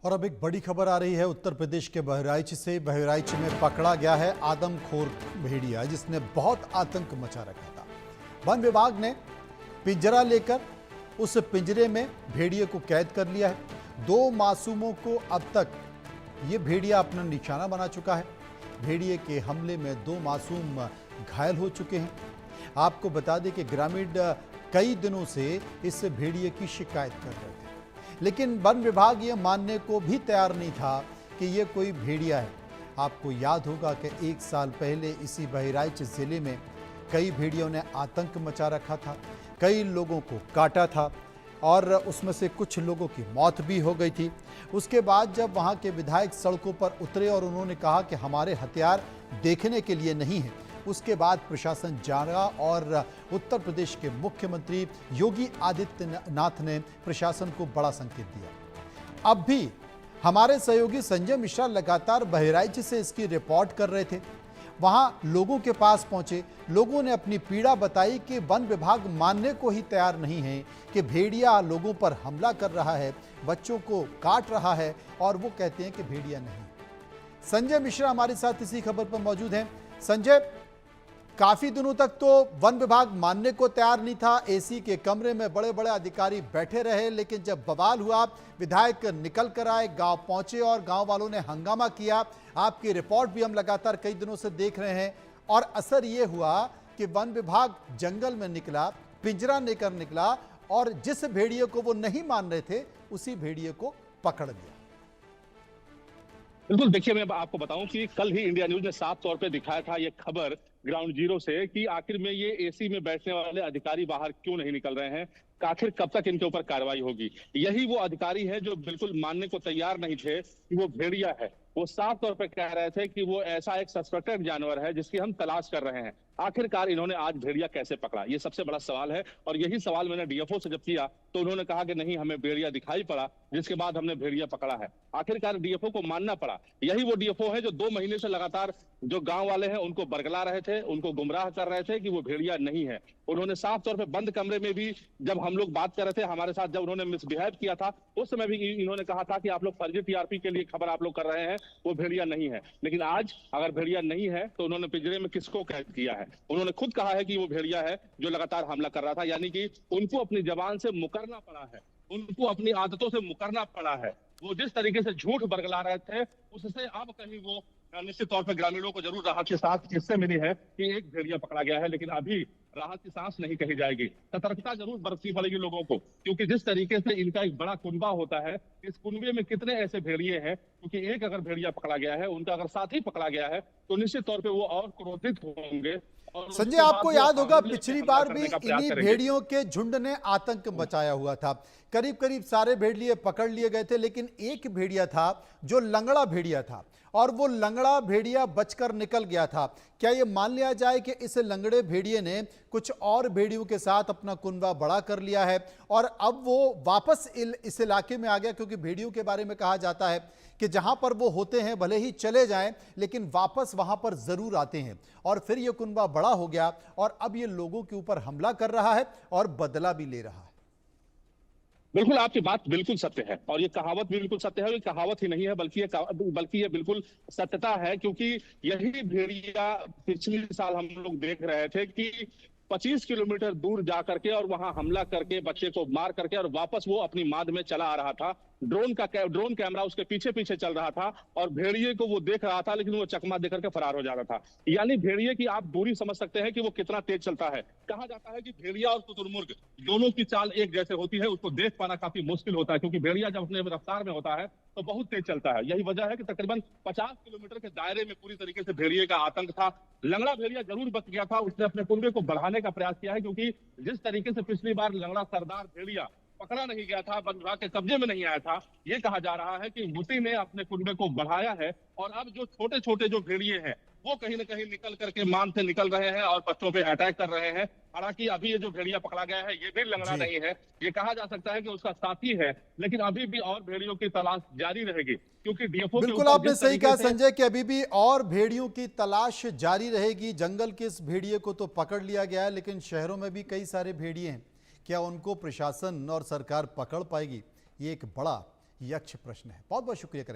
और अब एक बड़ी खबर आ रही है उत्तर प्रदेश के बहराइच से। बहराइच में पकड़ा गया है आदमखोर भेड़िया जिसने बहुत आतंक मचा रखा था। वन विभाग ने पिंजरा लेकर उस पिंजरे में भेड़िए को कैद कर लिया है। 2 मासूमों को अब तक ये भेड़िया अपना निशाना बना चुका है। भेड़िए के हमले में 2 मासूम घायल हो चुके हैं। आपको बता दें कि ग्रामीण कई दिनों से इस भेड़िए की शिकायत कर रहे थे, लेकिन वन विभाग ये मानने को भी तैयार नहीं था कि ये कोई भेड़िया है। आपको याद होगा कि 1 साल पहले इसी बहराइच जिले में कई भेड़ियों ने आतंक मचा रखा था, कई लोगों को काटा था और उसमें से कुछ लोगों की मौत भी हो गई थी। उसके बाद जब वहाँ के विधायक सड़कों पर उतरे और उन्होंने कहा कि हमारे हथियार देखने के लिए नहीं हैं, उसके बाद प्रशासन जागा और उत्तर प्रदेश के मुख्यमंत्री योगी आदित्यनाथ ने प्रशासन को बड़ा संकेत दिया। अब भी हमारे सहयोगी संजय मिश्रा लगातार बहराइच से इसकी रिपोर्ट कर रहे थे। वहां लोगों के पास पहुंचे, लोगों ने अपनी पीड़ा बताई कि वन विभाग मानने को ही तैयार नहीं है कि भेड़िया लोगों पर हमला कर रहा है, बच्चों को काट रहा है और वो कहते हैं कि भेड़िया नहीं। संजय मिश्रा हमारे साथ इसी खबर पर मौजूद हैं। संजय, काफी दिनों तक तो वन विभाग मानने को तैयार नहीं था। एसी के कमरे में बड़े बड़े अधिकारी बैठे रहे, लेकिन जब बवाल हुआ, विधायक निकल कर आए, गांव पहुंचे और गांव वालों ने हंगामा किया। आपकी रिपोर्ट भी हम लगातार कई दिनों से देख रहे हैं और असर ये हुआ कि वन विभाग जंगल में निकला, पिंजरा लेकर निकला और जिस भेड़िए को वो नहीं मान रहे थे उसी भेड़िए को पकड़ लिया। बिल्कुल, देखिए मैं आपको बताऊं कि कल ही इंडिया न्यूज ने साफ तौर पे दिखाया था ये खबर ग्राउंड जीरो से कि आखिर में ये एसी में बैठने वाले अधिकारी बाहर क्यों नहीं निकल रहे हैं, आखिर कब तक इनके ऊपर कार्रवाई होगी। यही वो अधिकारी हैं जो बिल्कुल मानने को तैयार नहीं थे कि वो भेड़िया है। वो साफ तौर पे कह रहे थे कि वो ऐसा एक सस्पेक्टेड जानवर है जिसकी हम तलाश कर रहे हैं। आखिरकार इन्होंने आज भेड़िया कैसे पकड़ा, ये सबसे बड़ा सवाल है। और यही सवाल मैंने डीएफओ से जब किया तो उन्होंने कहा कि नहीं, हमें भेड़िया दिखाई पड़ा, जिसके बाद हमने भेड़िया पकड़ा है। आखिरकार डीएफओ को मानना पड़ा। यही वो डीएफओ है जो 2 महीने से लगातार जो गांव वाले हैं उनको बरगला रहे थे, उनको गुमराह कर रहे थे कि वो भेड़िया नहीं है। उन्होंने साफ तौर पे बंद कमरे में भी जब हम लोग बात कर रहे थे, हमारे साथ जब उन्होंने मिसबिहेव किया था, उस समय भी इन्होंने कहा था कि आप लोग फर्जी टीआरपी के लिए खबर आप लोग कर रहे हैं, वो भेड़िया नहीं है। लेकिन आज अगर भेड़िया नहीं है तो उन्होंने पिंजरे में किसको कैद किया है? उन्होंने खुद कहा है कि वो भेड़िया है जो लगातार हमला कर रहा था। यानी कि उनको अपनी जबान से मुकरना पड़ा है, उनको अपनी आदतों से मुकरना पड़ा है। वो जिस तरीके से झूठ बरगला रहे थे उससे अब कहीं वो निश्चित तौर पर ग्रामीणों को जरूर राहत की सांस इससे मिली है कि एक भेड़िया पकड़ा गया है, लेकिन अभी राहत की सांस नहीं कही जाएगी। सतर्कता जरूर बरतनी पड़ेगी लोगों को, क्योंकि जिस तरीके से इनका एक बड़ा कुनबा होता है, इस कुनबे में कितने ऐसे भेड़िए हैं, क्योंकि एक अगर भेड़िया पकड़ा गया है, उनका अगर साथी पकड़ा गया है तो निश्चित तौर पर वो और क्रोधित होंगे। संजय, आपको याद होगा पिछली बार भी इन्हीं भेड़ियों के झुंड ने आतंक मचाया हुआ था। करीब करीब सारे भेड़िए पकड़ लिए गए थे, लेकिन एक भेड़िया था जो लंगड़ा भेड़िया था और वो लंगड़ा भेड़िया बचकर निकल गया था। क्या ये मान लिया जाए कि इस लंगड़े भेड़िए ने कुछ और भेड़ियों के साथ अपना कुनबा बड़ा कर लिया है और अब वो वापस इस इलाके में आ गया? क्योंकि भेड़ियों के बारे में कहा जाता है कि जहां पर वो होते हैं भले ही चले जाएं, लेकिन वापस वहां पर जरूर आते हैं। और फिर ये कुनबा बड़ा हो गया और अब ये लोगों के ऊपर हमला कर रहा है और बदला भी ले रहा है। बिल्कुल, आपकी बात बिल्कुल सत्य है और ये कहावत भी बिल्कुल सत्य है। ये कहावत ही नहीं है बल्कि ये बिल्कुल सत्यता है, क्योंकि यही भेड़िया पिछले साल हम लोग देख रहे थे कि 25 किलोमीटर दूर जा करके और वहां हमला करके बच्चे को मार करके और वापस वो अपनी माद में चला आ रहा था। ड्रोन कैमरा उसके पीछे पीछे चल रहा था और भेड़िए को वो देख रहा था, लेकिन वो चकमा देकर के फरार हो जा रहा था। यानी भेड़िए की आप दूरी समझ सकते हैं कि वो कितना तेज चलता है। कहा जाता है कि भेड़िया और शुतुरमुर्ग दोनों की चाल एक जैसे होती है, उसको देख पाना काफी मुश्किल होता है, क्योंकि भेड़िया जब अपने रफ्तार में होता है तो बहुत तेज चलता है। यही वजह है कि तकरीबन 50 किलोमीटर के दायरे में पूरी तरीके से भेड़िए का आतंक था। लंगड़ा भेड़िया जरूर बच गया था, उसने अपने कुनबे को बढ़ाने का प्रयास किया है, क्योंकि जिस तरीके से पिछली बार लंगड़ा सरदार भेड़िया पकड़ा नहीं गया था, वन विभाग के कब्जे में नहीं आया था, ये कहा जा रहा है कि उसी ने अपने कुनबे को बढ़ाया है। और अब जो छोटे छोटे जो भेड़िए हैं वो कहीं ना कहीं निकल करके मान से निकल रहे हैं और बच्चों पे अटैक कर रहे हैं। हालांकि अभी ये जो भेड़िया पकड़ा गया है ये भी लंगड़ा नहीं है, ये कहा जा सकता है कि उसका साथी है, लेकिन अभी भी और भेड़ियों की तलाश जारी रहेगी, क्योंकि डीएफओ बिल्कुल आपने सही कहा संजय कि अभी भी और भेड़ियों की तलाश जारी रहेगी। जंगल के इस भेड़िए को तो पकड़ लिया गया है, लेकिन शहरों में भी कई सारे भेड़िए हैं। क्या उनको प्रशासन और सरकार पकड़ पाएगी? ये एक बड़ा यक्ष प्रश्न है। बहुत बहुत शुक्रिया करें।